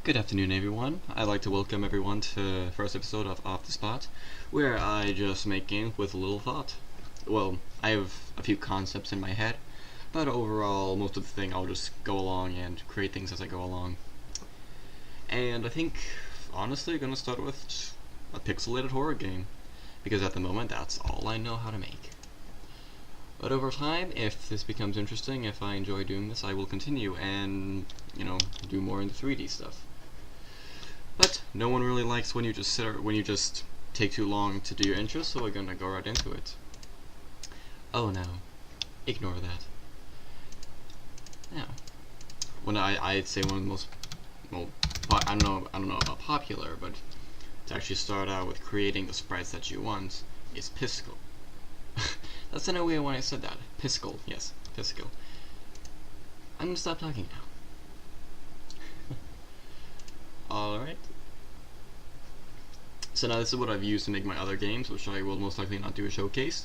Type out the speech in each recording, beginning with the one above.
Good afternoon, everyone. I'd like to welcome everyone to the first episode of Off the Spot, where I just make games with a little thought. Well, I have a few concepts in my head, but overall, most of the thing I'll just go along and create things as I go along. And I think, honestly, I'm gonna start with a pixelated horror game, because at the moment, that's all I know how to make. But over time, if this becomes interesting, if I enjoy doing this, I will continue and, do more into 3D stuff. But no one really likes when you just take too long to do your intro, so we're gonna go right into it. Oh no, ignore that. Now, I'd say one of the most, I don't know about popular, but to actually start out with creating the sprites that you want is Piscal. That's the way when I said that. Piscal, yes, Piscal. I'm gonna stop talking now. Alright. So now this is what I've used to make my other games, which I will most likely not do a showcase.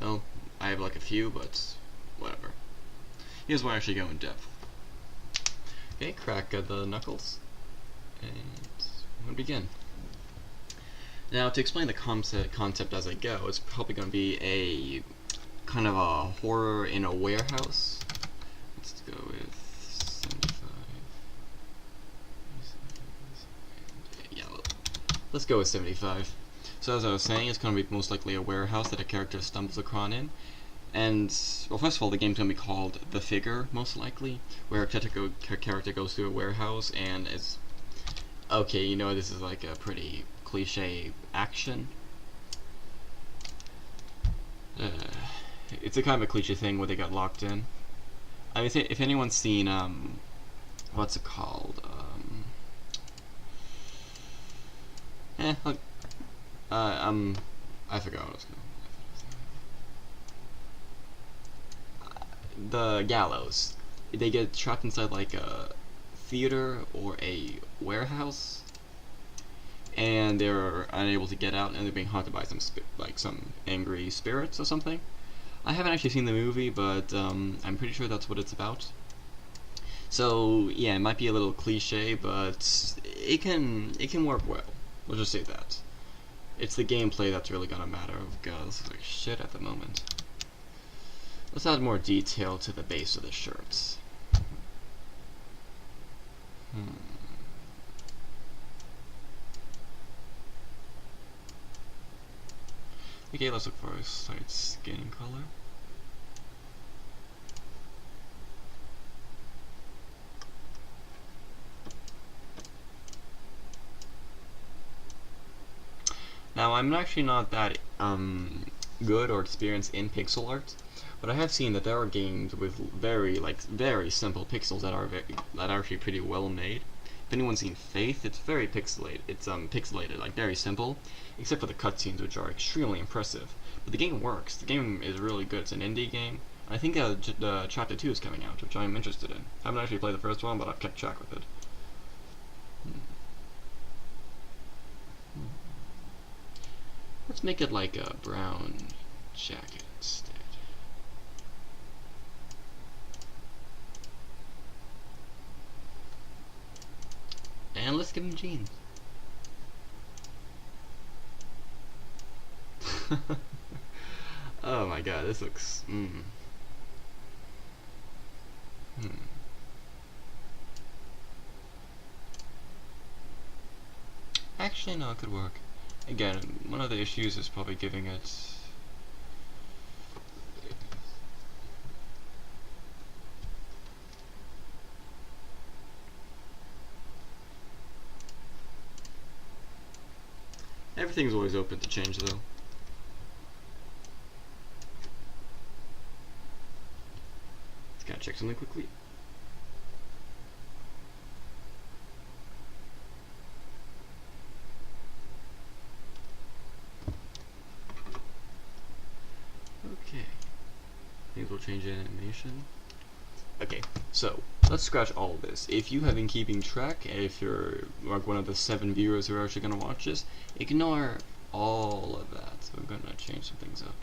Well, I have like a few, but whatever. Here's where I actually go in depth. Okay, crack the knuckles. And I'm gonna begin. Now, to explain the concept as I go, it's probably going to be a kind of a horror in a warehouse. Let's go with 75. Yeah, let's go with 75. So as I was saying, it's going to be most likely a warehouse that a character stumbles upon in. And, well, first of all, the game's going to be called The Figure, most likely, where a character goes through a warehouse and is... Okay, this is like a pretty cliche action. It's a kind of a cliche thing where they got locked in. I mean, if anyone's seen, what's it called? I forgot what it's called. The gallows. They get trapped inside like a theater or a warehouse, and they're unable to get out, and they're being haunted by some angry spirits or something. I haven't actually seen the movie, but I'm pretty sure that's what it's about. So yeah, it might be a little cliche, but it can work well. We'll just say that. It's the gameplay that's really gonna matter. Oh god, this is like shit at the moment. Let's add more detail to the base of the shirts. Okay, let's look for a slight skin color. Now, I'm actually not that good or experienced in pixel art, but I have seen that there are games with very simple pixels that are actually pretty well made. If anyone's seen Faith, it's very pixelated. It's pixelated, like very simple, except for the cutscenes, which are extremely impressive. But the game works. The game is really good. It's an indie game. I think the Chapter 2 is coming out, which I'm interested in. I haven't actually played the first one, but I've kept track with it. Let's make it like a brown jacket instead. And let's give him jeans. Oh my god, this looks... Actually, no, it could work. Again, one of the issues is probably giving it... Everything's always open to change, though. Just gotta check something quickly. Okay. Things will change in animation. Okay, so let's scratch all of this. If you have been keeping track, if you're like one of the 7 viewers who are actually going to watch this, ignore all of that. We're going to change some things up.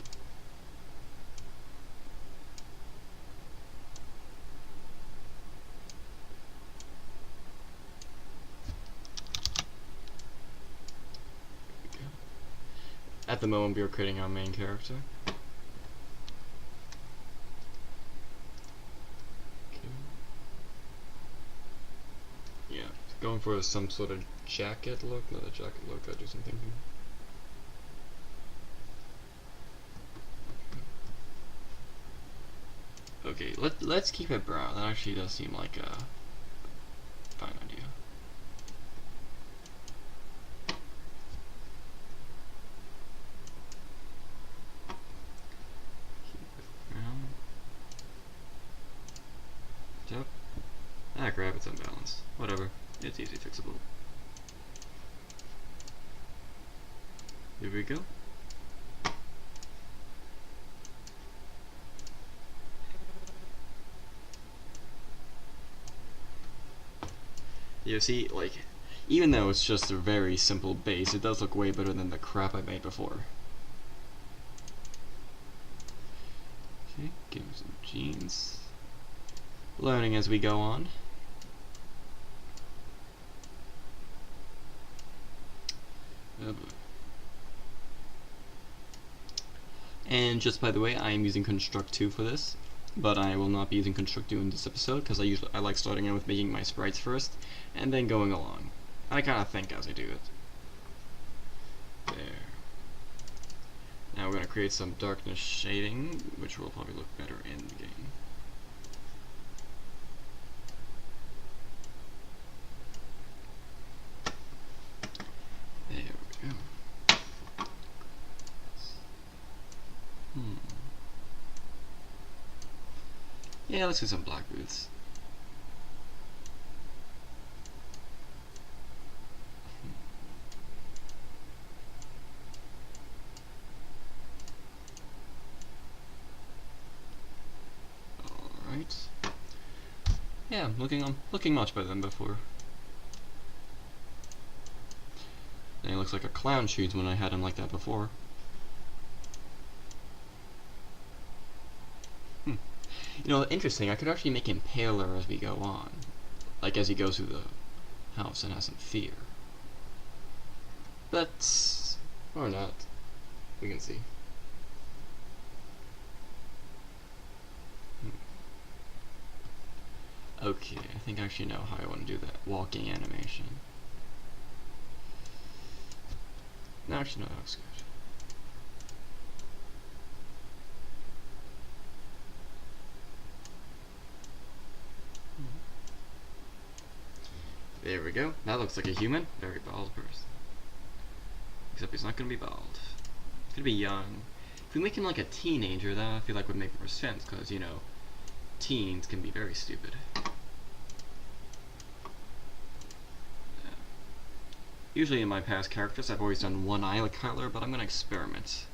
the moment we are creating our main character. Okay. Yeah, going for some sort of jacket look, not a jacket look, I'll do something here. Okay, let's keep it brown. That actually does seem like a fine idea. Keep it brown. Yep. Ah, crap, it's unbalanced. Whatever. It's easy fixable. Here we go. You see, like, even though it's just a very simple base, it does look way better than the crap I made before. Okay, give him some jeans. Learning as we go on. Oh boy. And just by the way, I am using Construct 2 for this, but I will not be using Construct 2 in this episode because I like starting out with making my sprites first and then going along. I kind of think as I do it. There. Now we're going to create some darkness shading, which will probably look better in the game. There we go. Yeah, let's do some black boots. Alright. Yeah, looking much better than before. And he looks like a clown shoes when I had him like that before. You know, interesting, I could actually make him paler as we go on. Like as he goes through the house and has some fear. But, or not. We can see. Okay, I think I actually know how I want to do that walking animation. No, actually, no, that looks good. There we go. That looks like a human. Very bald person. Except he's not going to be bald. He's going to be young. If we make him like a teenager, that I feel like would make more sense, because, you know, teens can be very stupid. Yeah. Usually in my past characters, I've always done one eye color, but I'm going to experiment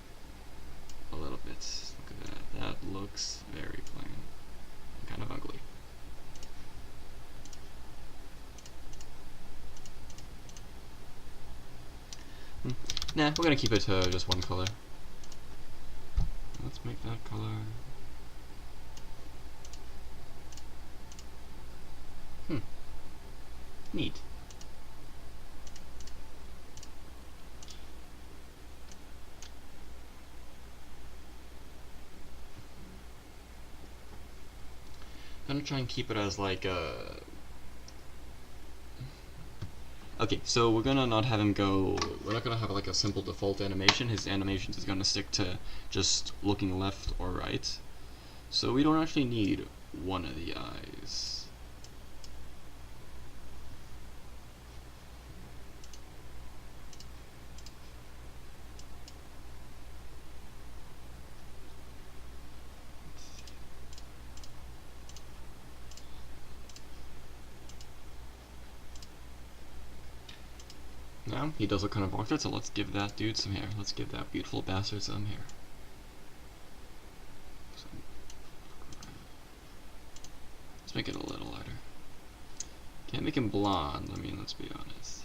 a little bit. Look at that. That looks very plain. And kind of ugly. Nah, we're gonna keep it to just one color. Let's make that color. Neat. I'm gonna try and keep it as like a... Okay, so we're gonna not have him go, we're not gonna have like a simple default animation. His animations is gonna stick to just looking left or right. So we don't actually need one of the eyes. Now, he does look kind of awkward, so let's give that dude some hair. Let's give that beautiful bastard some hair. Let's make it a little lighter. Can't make him blonde, I mean, let's be honest.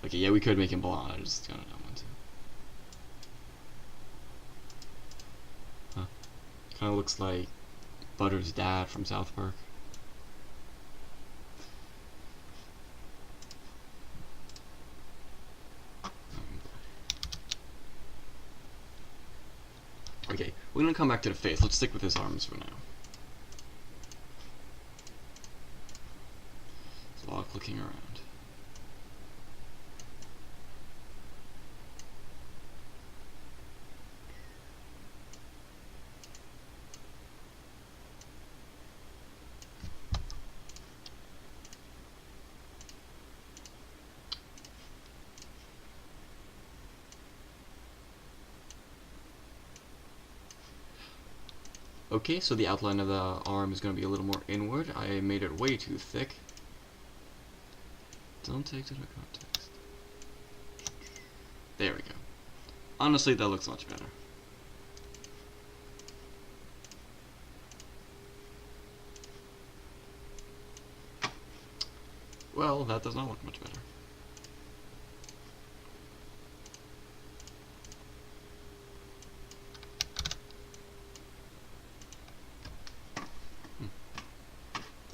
Okay, yeah, we could make him blonde, I just kinda don't want to. Huh. Kinda looks like Butter's dad from South Park. We're gonna come back to the face. Let's stick with his arms for now. There's a lot of clicking around. Okay, so the outline of the arm is going to be a little more inward. I made it way too thick. Don't take it out of context. There we go. Honestly, that looks much better. Well, that does not look much better.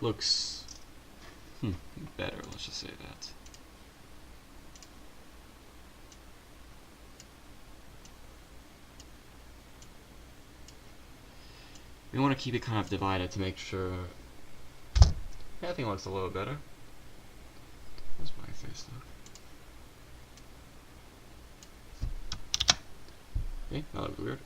Looks better, let's just say that. We want to keep it kind of divided to make sure everything looks a little better. How's my face look? Okay, that looks weird.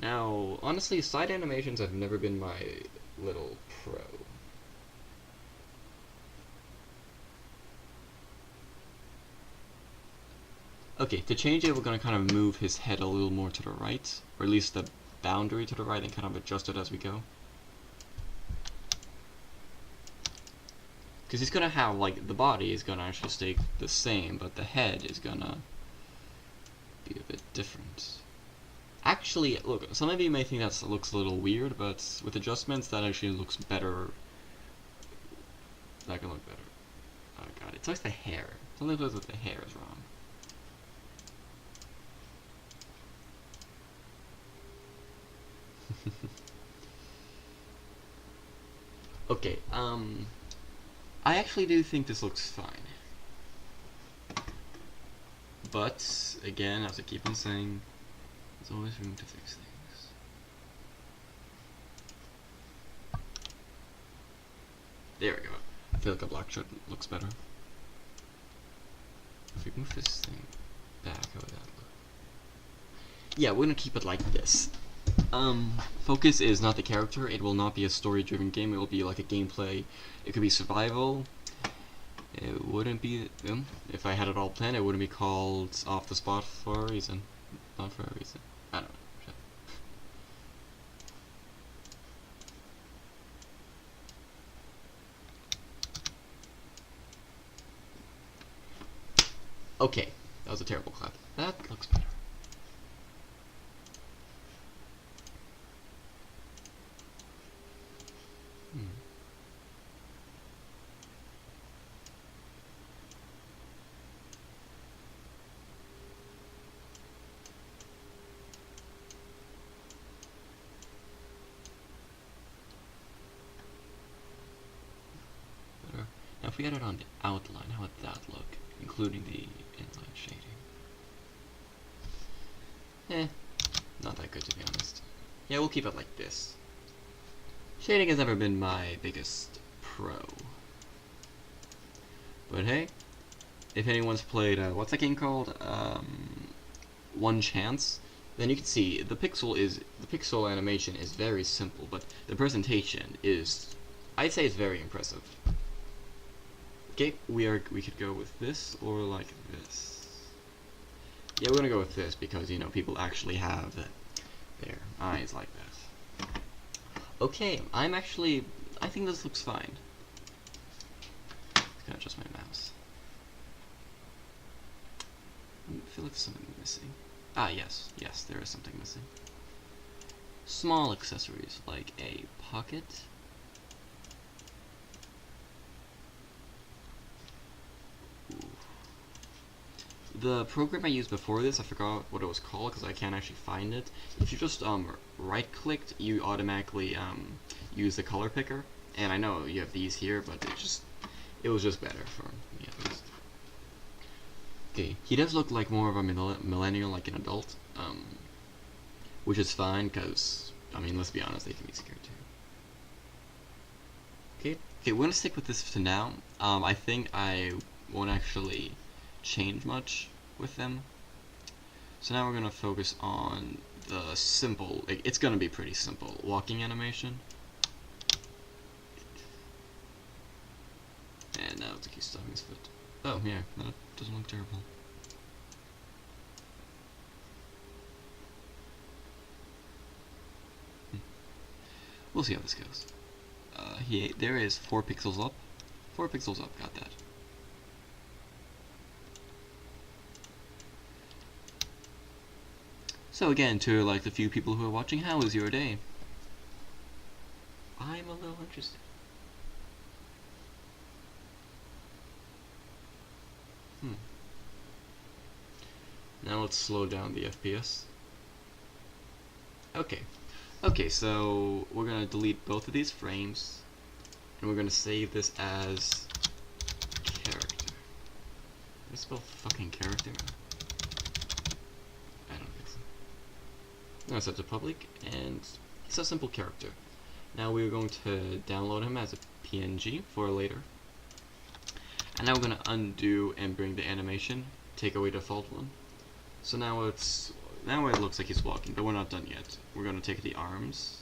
Now, honestly, side animations have never been my little pro. Okay, to change it, we're going to kind of move his head a little more to the right, or at least the boundary to the right, and kind of adjust it as we go. Because he's going to have, like, the body is going to actually stay the same, but the head is going to be a bit different. Actually, look, some of you may think that looks a little weird, but with adjustments, that actually looks better. That can look better. Oh god, it's always the hair. Something feels like the hair is wrong. Okay, I actually do think this looks fine. But, again, as I keep on saying, there's always room to fix things. There we go. I feel like a black shirt looks better. If we move this thing back, how would that look? Yeah, we're gonna keep it like this. Focus is not the character. It will not be a story-driven game. It will be like a gameplay. It could be survival. It wouldn't be, if I had it all planned, it wouldn't be called Off the Spot for a reason. Not for a reason. I don't know. Shit. Okay, that was a terrible clap. That looks better. Now if we add it on the outline, how would that look? Including the inline shading. Not that good to be honest. Yeah, we'll keep it like this. Shading has never been my biggest pro. But hey, if anyone's played, what's that game called? One Chance, then you can see the pixel animation is very simple, but the presentation is, I'd say, it's very impressive. Okay, we could go with this or like this. Yeah, we're gonna go with this because, you know, people actually have their eyes like that. Okay, I think this looks fine. Just gonna adjust my mouse. I feel like there's something missing. Ah, yes, there is something missing. Small accessories like a pocket. The program I used before this, I forgot what it was called because I can't actually find it. If you just right-clicked, you automatically use the color picker. And I know you have these here, but it was just better for me at least. Okay, he does look like more of a millennial, like an adult, which is fine, because, I mean, let's be honest, they can be scared too. Okay, we're gonna stick with this for now. I think I won't actually change much with them. So now we're gonna focus on the simple, it's gonna be pretty simple, walking animation. And now it's like he's stopping his foot. Oh, yeah, that doesn't look terrible. We'll see how this goes. There is 4 pixels up. 4 pixels up, got that. So again, to like the few people who are watching, how was your day? I'm a little interested. Now let's slow down the FPS. Okay, so we're gonna delete both of these frames, and we're gonna save this as character. Did I spell fucking character? I don't think so. I'm gonna set to public, and it's a simple character. Now we're going to download him as a PNG for later. And now we're gonna undo and bring the animation, take away default one. So now it looks like he's walking, but we're not done yet. We're gonna take the arms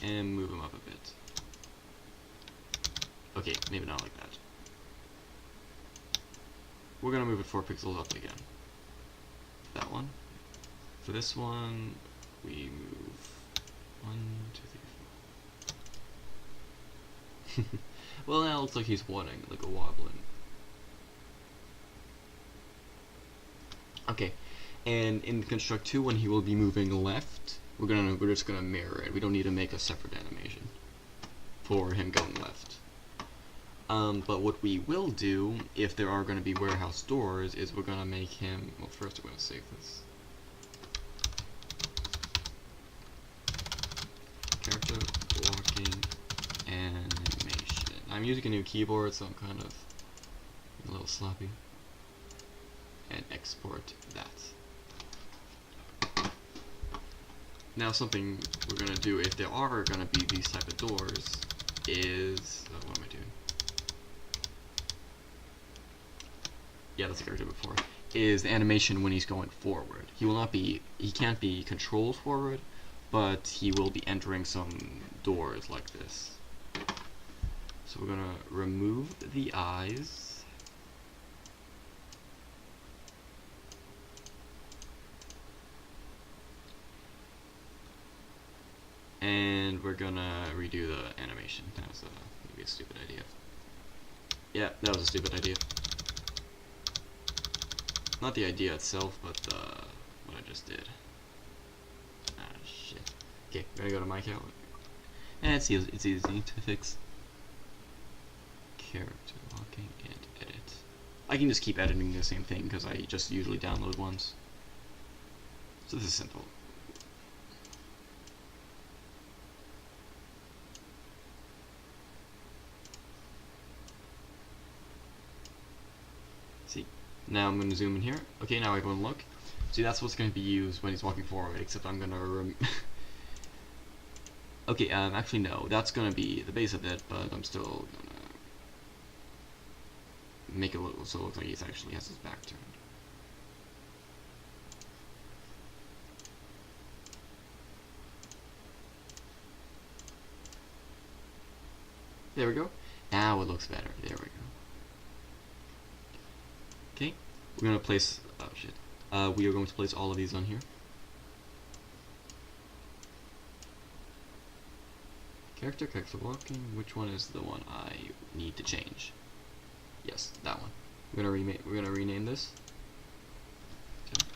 and move him up a bit. Okay, maybe not like that. We're gonna move it 4 pixels up again. That one. For this one, we move 1, 2, 3, 4. Well, now it looks like he's wanting, like a wobbling. Okay, and in Construct 2, when he will be moving left, we're just gonna mirror it. We don't need to make a separate animation for him going left. But what we will do, if there are gonna be warehouse doors, is we're gonna make him. Well, first we're gonna save this. Character walking animation. I'm using a new keyboard, so I'm kind of a little sloppy. And export that. Now something we're gonna do if there are gonna be these type of doors is what am I doing? Yeah, that's the character before. Is the animation when he's going forward. He can't be controlled forward, but he will be entering some doors like this. So we're gonna remove the eyes. And we're gonna redo the animation. That was maybe a stupid idea. Yeah, that was a stupid idea. Not the idea itself, but what I just did. Ah, shit. Okay, we're gonna go to my account. And it's easy to fix. Character walking and edit. I can just keep editing the same thing because I just usually download once. So this is simple. See, now I'm going to zoom in here. Okay, now I go and look. See, that's what's going to be used when he's walking forward, except I'm going to okay, actually no, that's going to be the base of it, but I'm still going to make it look so it looks like he actually has his back turned. There we go. Now it looks better. There we go. Okay, we're going to place, oh shit, we are going to place all of these on here. Character walking, which one is the one I need to change? Yes, that one. We're gonna rename this. Okay.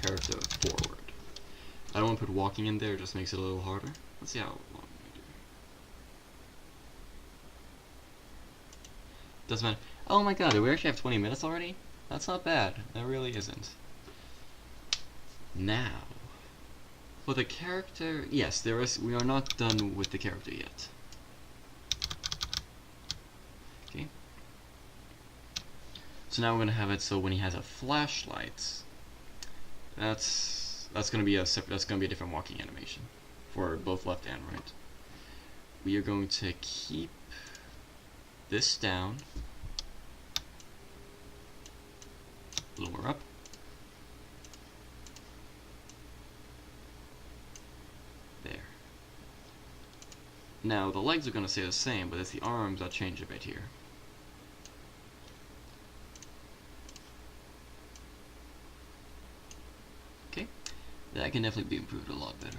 Character forward. I don't want to put walking in there, it just makes it a little harder. Let's see how long we do. Doesn't matter. Oh my god, do we actually have 20 minutes already? That's not bad. That really isn't. Now, for the character, yes, we are not done with the character yet. Okay. So now we're gonna have it so when he has a flashlight, that's gonna be a different walking animation for both left and right. We are going to keep this down, a little more up. There. Now the legs are going to stay the same, but it's the arms that change a bit here. Okay, that can definitely be improved a lot better.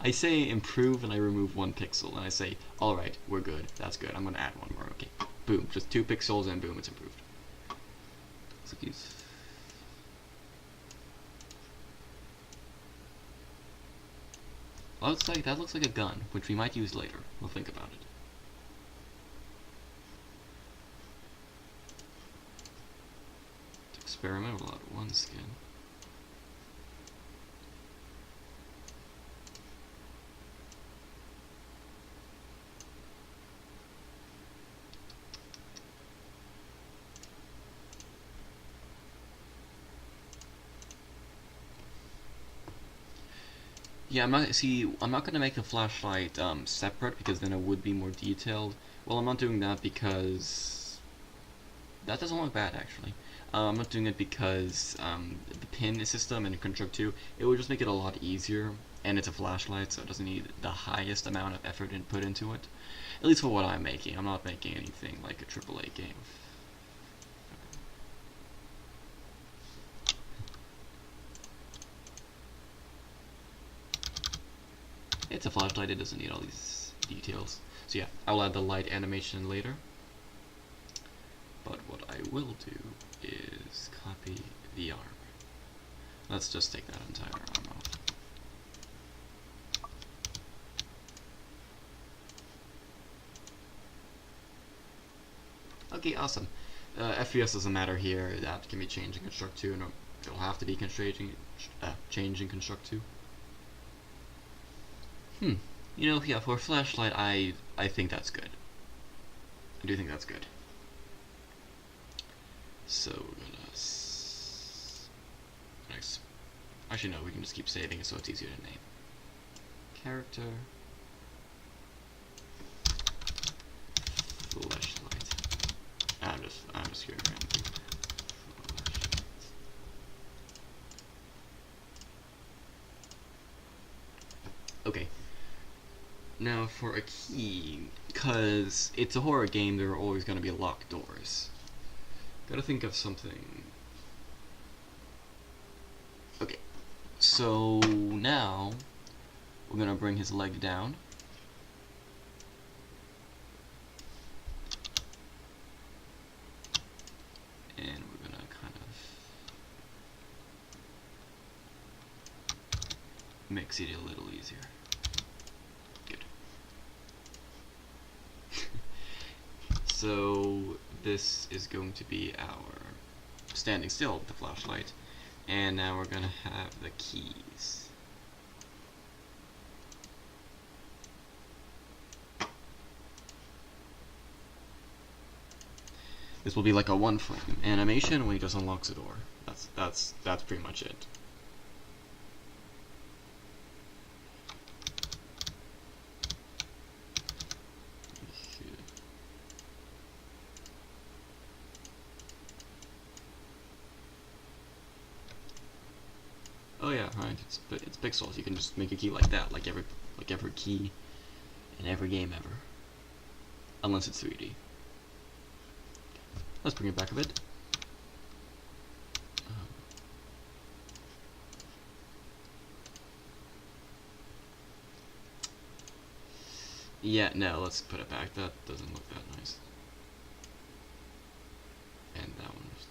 I say improve and I remove 1 pixel, and I say, alright, we're good, that's good, I'm going to add 1 more, okay. Boom, just 2 pixels and boom, it's improved. So these. Well, that looks like a gun, which we might use later. We'll think about it. To experiment without 1 skin. Yeah, I'm not gonna make the flashlight separate because then it would be more detailed. Well, I'm not doing that because that doesn't look bad actually. I'm not doing it because the pin system in Construct 2, it would just make it a lot easier, and it's a flashlight, so it doesn't need the highest amount of effort put into it. At least for what I'm making. I'm not making anything like a AAA game. It's a flashlight, it doesn't need all these details. So yeah, I'll add the light animation later. But what I will do is copy the arm. Let's just take that entire arm off. Okay, awesome. FPS doesn't matter here, that can be changed in Construct 2, and it'll have to be changed in Construct 2. You know, yeah, for a flashlight, I think that's good. I do think that's good. So we're gonna actually no, we can just keep saving it so it's easier to name. Character flashlight. I'm just screwing around. Okay. Now for a key, because it's a horror game, there are always going to be locked doors. Gotta think of something. Okay, so now we're going to bring his leg down. And we're going to kind of mix it a little easier. So this is going to be our standing still with the flashlight, and now we're going to have the keys. This will be like a 1-frame animation when he just unlocks a door. That's pretty much it. Oh yeah, right. It's pixels. You can just make a key like that, like every key in every game ever, unless it's 3D. Let's bring it back a bit. Yeah, no, let's put it back. That doesn't look that nice. And that one is.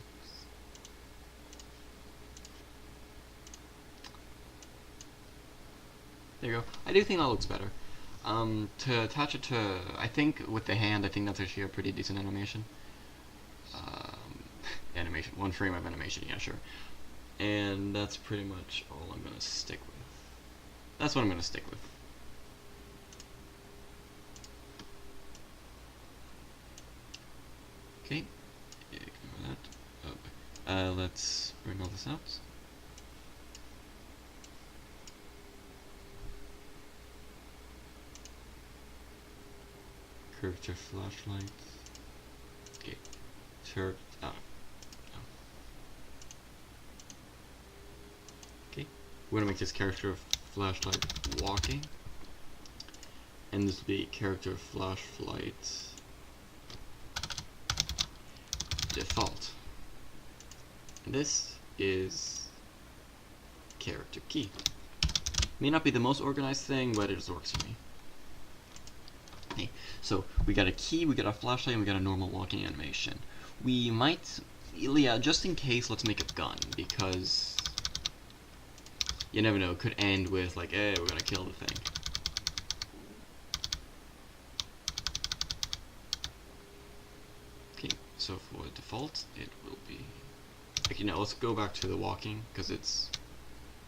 There you go. I do think that looks better. To attach it to, I think with the hand, I think that's actually a pretty decent animation. Animation, 1 frame of animation, yeah, sure. And that's pretty much all I'm gonna stick with. That's what I'm gonna stick with. Okay, ignore that. Let's bring all this out. Curvature flashlight. Okay, okay, we're gonna make this character flashlight walking, and this will be character flashlight default. And this is character key. May not be the most organized thing, but it just works for me. Okay, so we got a key, we got a flashlight, and we got a normal walking animation. We might, yeah, just in case, let's make a gun, because you never know, it could end with like, hey, we're gonna kill the thing. Okay, so for default, it will be, okay, now let's go back to the walking, because it's,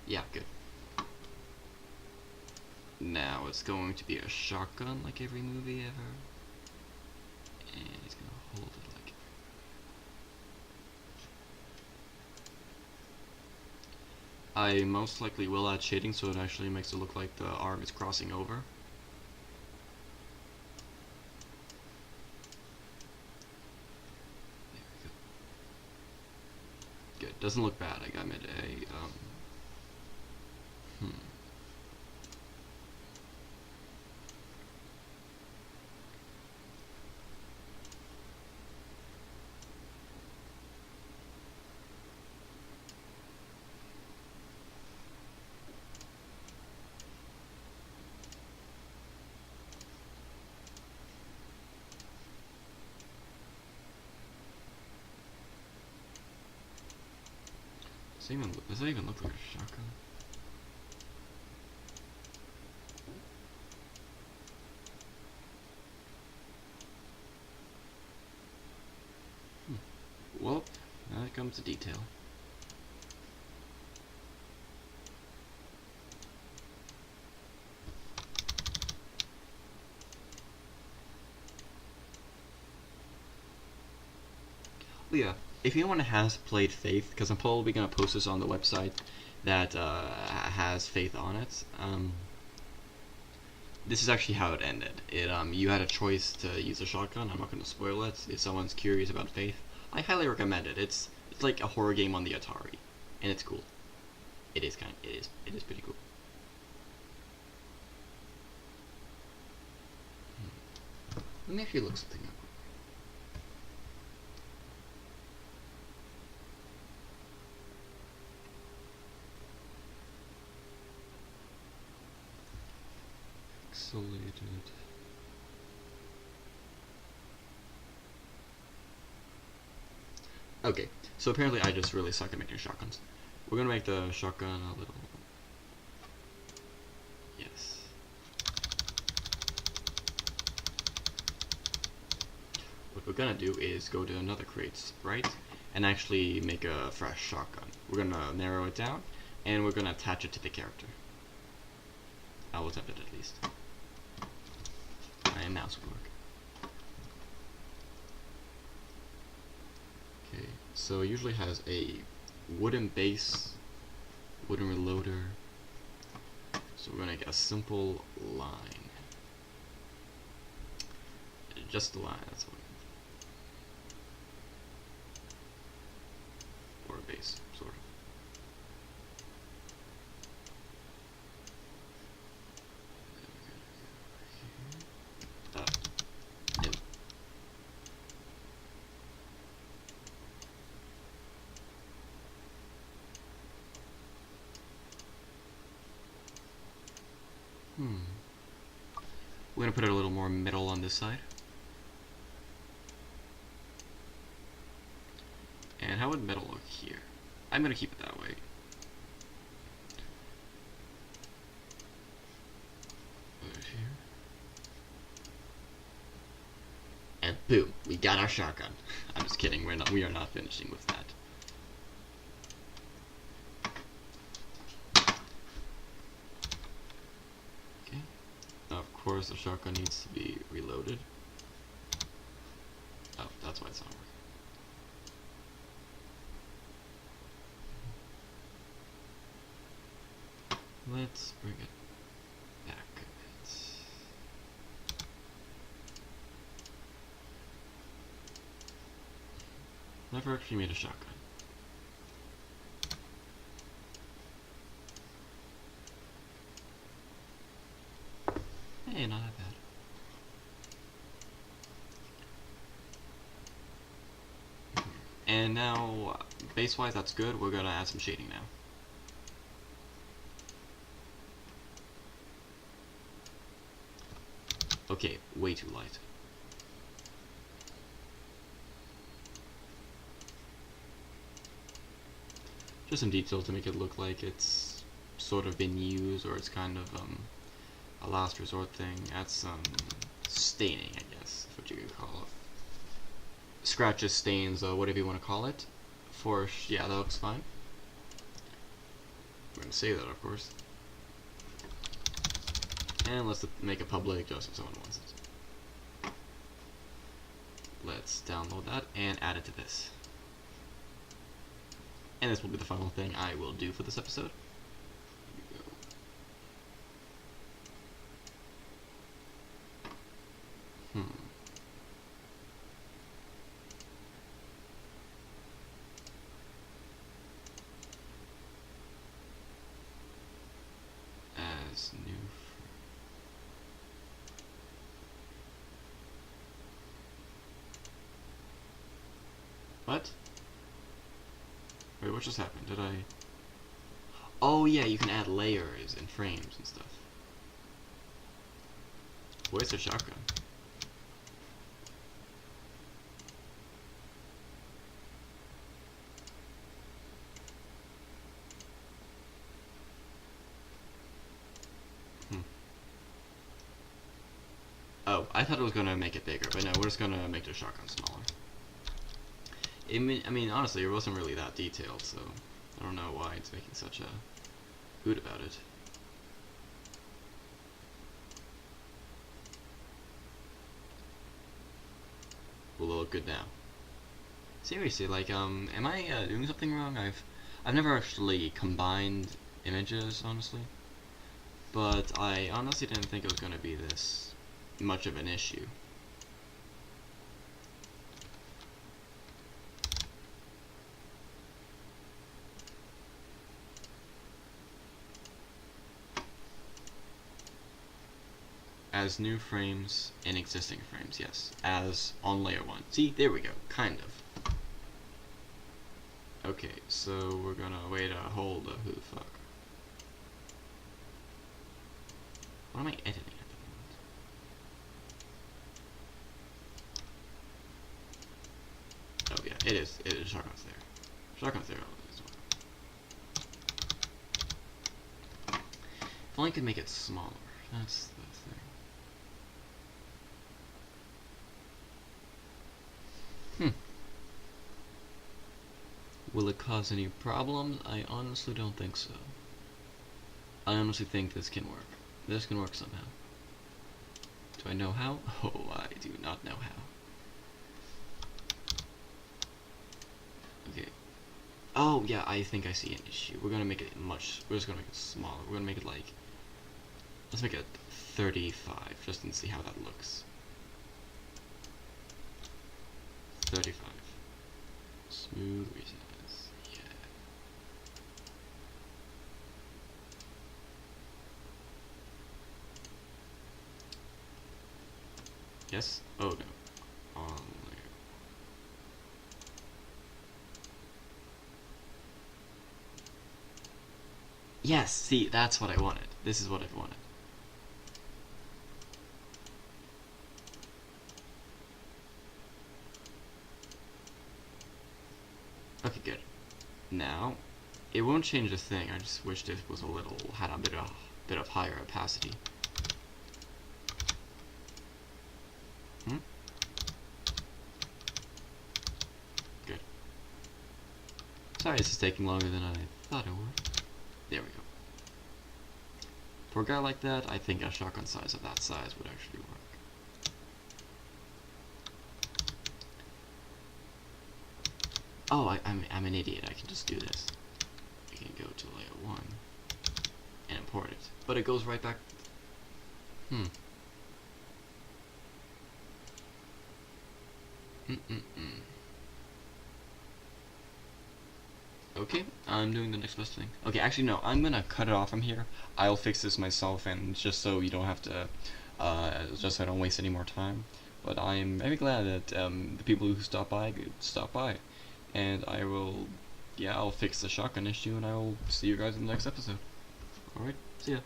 yeah, good. Now it's going to be a shotgun like every movie ever. And he's going to hold it like I most likely will add shading so it actually makes it look like the arm is crossing over. There we go. Good. Doesn't look bad. I got mid a does that even look like a shotgun? Well, now comes the detail. Yeah, if anyone has played Faith, because I'm probably going to post this on the website that has Faith on it, this is actually how it ended. You had a choice to use a shotgun. I'm not going to spoil it. If someone's curious about Faith, I highly recommend it. It's like a horror game on the Atari, and it's cool. It is pretty cool. Let me actually look something up. Pixelated. Okay, so apparently I just really suck at making shotguns. We're gonna make the shotgun a little... Yes. What we're gonna do is go to another create sprite and actually make a fresh shotgun. We're gonna narrow it down and we're gonna attach it to the character. I will attempt it at least. My mouse will work. Okay, so it usually has a wooden base, wooden reloader. So we're gonna get a simple line. Just a line, that's what. Or a base, sort of. We're gonna put it a little more metal on this side. And how would metal look here? I'm gonna keep it that way. Right here. And boom, we got our shotgun. I'm just kidding, we are not finishing with that. Of course, the shotgun needs to be reloaded. Oh, That's why it's not working. Let's bring it back a bit. Never actually made a shotgun. Hey, not that bad. And now, base-wise, that's good. We're gonna add some shading now. Okay, way too light. Just some detail to make it look like it's sort of been used, or it's kind of a last resort thing. Add some staining, I guess, is what you could call it. Scratches, stains, whatever you want to call it. Yeah, that looks fine. We're gonna save that, of course. And let's make it public just if someone wants it. Let's download that and add it to this. And this will be the final thing I will do for this episode. As new. What? Wait, what just happened? Did I... Oh yeah, you can add layers and frames and stuff. Where's the shotgun? Oh, I thought it was gonna make it bigger, but no, we're just gonna make the shotgun smaller. I mean, honestly, it wasn't really that detailed, so I don't know why it's making such a hoot about it. Will it look good now? Seriously, like, am I doing something wrong? I've never actually combined images, honestly, but I honestly didn't think it was gonna be this much of an issue. As new frames in existing frames, yes. As on layer 1. See, there we go, kind of. Okay, so we're gonna wait a hold of who the fuck. What am I editing at the moment? Oh yeah, it is. It is. Shotgun's there. Shotgun's there. If only I could make it smaller. That's the thing. Will it cause any problems? I honestly don't think so. I honestly think this can work. This can work somehow. Do I know how? Oh, I do not know how. Okay. Oh, yeah, I think I see an issue. We're gonna make it we're just gonna make it smaller. We're gonna make it like, let's make it 35, just to see how that looks. 35. Smooth resize. Yeah. Yes? Oh no. On layer. Yes, see, that's what I wanted. This is what I wanted. Okay, good. Now, it won't change a thing. I just wished it was had a bit of higher opacity. Good. Sorry, this is taking longer than I thought it would. There we go. For a guy like that, I think a shotgun size of that size would actually work. Oh, I'm an idiot. I can just do this. I can go to layer 1 and import it. But it goes right back. Hmm. Okay, I'm doing the next best thing. Okay, actually no, I'm gonna cut it off from here. I'll fix this myself, and just so you don't have to, just so I don't waste any more time. But I'm very glad that the people who stop by stop by, and I will, yeah, I'll fix the shotgun issue, and I will see you guys in the next episode. All right, see ya.